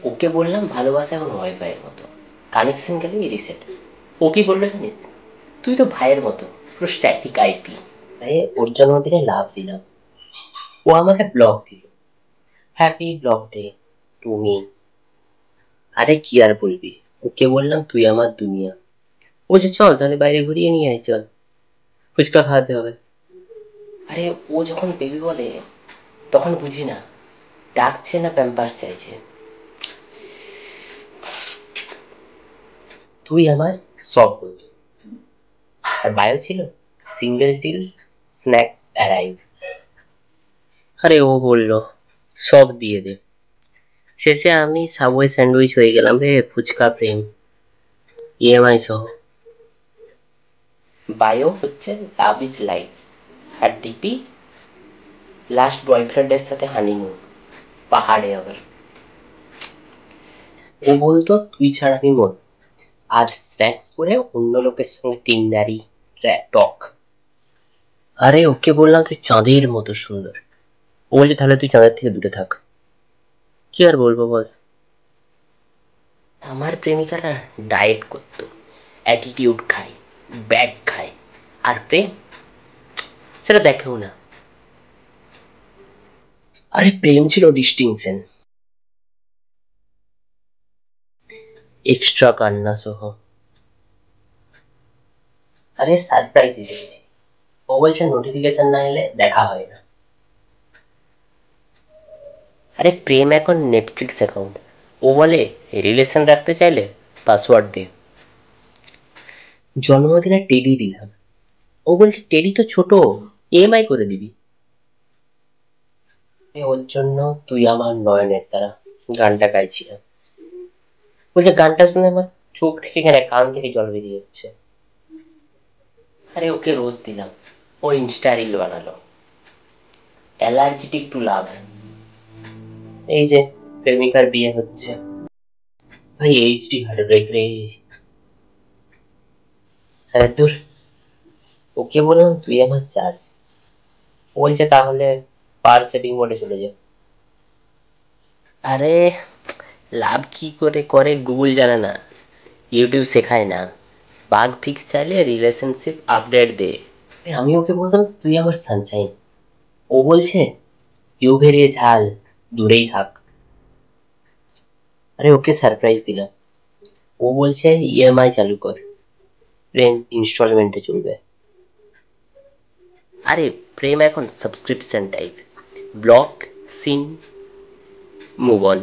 ওকে বললাম ভালোবাসা এখন ওয়াইফাই এর মতো, কানেকশন গেলেই রিসেট। ও কি বললো জানিস, তুই তো ভাইয়ের মতো, পুরো স্ট্যাটিক আইপি। ওর জন্মদিনে লাভ দিলাম, ও আমাকে ব্লক দিল, হ্যাপি ব্লক ডে তুমি। আরে কি আর বলবি, ওকে বললাম তুই আমার দুনিয়া। ও যে চল তাহলে বাইরে ঘুরিয়ে নিয়ে আয়, চল ফুচকা খাওয়াতে হবে। আরে ও যখন বেবি বলে তখন বুঝি না ডাকছে না প্যাম্পার্স চাইছে। তুই আমার সব বলতো, আর বায়ো ছিল সিঙ্গেল টিল স্ন্যাক্স অ্যারাইভ। আরে ও বললো সব দিয়ে দে, শেষে আমি সাবওয়ে স্যান্ডউইচ হয়ে গেলাম রে, ফুচকা প্রেম, ইএমআই সহ। বায়ো হচ্ছে লাভ ইজ লাইফ, আর ডিপি লাস্ট বয়ফ্রেন্ডের সাথে হানিমুন পাহাড়ে আবার। ও বলতো তুই ছাড়া আমি মন, আর স্ন্যাক্স করে অন্য লোকের সঙ্গে টিন্ডারি টক। আরে ওকে বললাম তুই চাঁদের মতো সুন্দর, ও বলছে তাহলে তুই চাঁদের থেকে দূরে থাক। কি আর বলবো বল। আমার প্রেমিকারা ডায়েট করতো, অ্যাটিটিউড খায়, ব্যাগ খায়, আর প্রেম সেটা দেখেও না। আরে প্রেম ছিল ডিস্টিংশন, এক্সট্রা কান্না সহ। আরে সারপ্রাইজ দিয়েছি, ও বলছে নোটিফিকেশন না এলে দেখা হয় না। আরে প্রেম এখন নেটফ্লিক্স অ্যাকাউন্ট, ও বলে রিলেশন রাখতে চাইলে পাসওয়ার্ড দে। জন্মদিনে টেডি দিলাম, ও বলছে টেডি তো ছোট, ইএমআই করে দিবি। ওর জন্য তুই আমার নয়নের তারা গানটা গাইছিলাম, বলছে গানটা শুনে আমার চোখ থেকে কেন কান থেকে জল বেরিয়ে যাচ্ছে। আরে ওকে রোজ দিলাম, ও ইনস্টা রিল বানালো, অ্যালার্জেটিক টু লাভ। এই যে প্রেমিকার বিয়ে হচ্ছে, ভাই এইচডি হার্ট ব্রেক রে। হ্যাঁ দূর, ওকে বললাম তুই আমার চার্জ, বলছে তাহলে পার সেটিং মোডে চলে যা। আরে লাভ কি করে করে গুগল জানে না, ইউটিউব শেখায় না, বাগ ফিক্স চাইলে রিলেশনশিপ আপডেট দে। আমি ওকে বলতাম তুই আমার সানশাইন, ও বলছে ইউ ভেরিয়ে ঝাল, দূরেই থাক। আরে ওকে সারপ্রাইজ দিলাম, ও বলছে ইএমআই চালু কর, রেন্ট ইনস্টলমেন্টে চলবে। আরে প্রেম এখন subscription type, block seen move on.